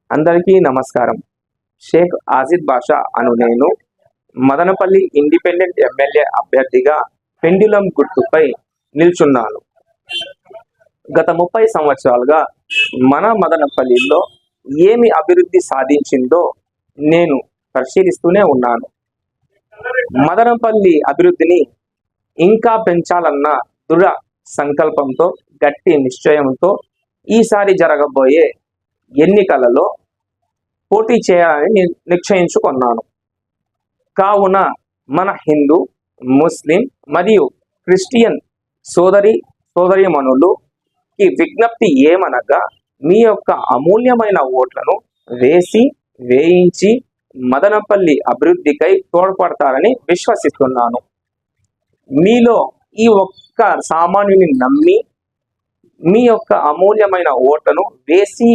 అందరికీ నమస్కారం. షేక్ ఆజిద్ బాషా అను నేను మదనపల్లి ఇండిపెండెంట్ ఎమ్మెల్యే అభ్యర్థిగా పెండ్యులం గుర్తుపై నిల్చున్నాను. గత 30 సంవత్సరాలుగా మన మదనపల్లిలో ఏమి అభివృద్ధి సాధించిందో నేను పరిశీలిస్తూనే ఉన్నాను. మదనపల్లి అభివృద్ధిని ఇంకా పెంచాలన్న దృఢ సంకల్పంతో, గట్టి నిశ్చయంతో ఈసారి జరగబోయే ఎన్నికలలో పోటీ చేయాలని నిశ్చయించుకున్నాను. కావున మన హిందూ, ముస్లిం మరియు క్రిస్టియన్ సోదరీమణులకి విజ్ఞప్తి ఏమనగా, మీ యొక్క అమూల్యమైన ఓట్లను వేయించి మదనపల్లి అభివృద్ధికై తోడ్పడతారని విశ్వసిస్తున్నాను. మీలో ఈ ఒక్క సామాన్యుని నమ్మి మీ యొక్క అమూల్యమైన ఓట్లను వేసి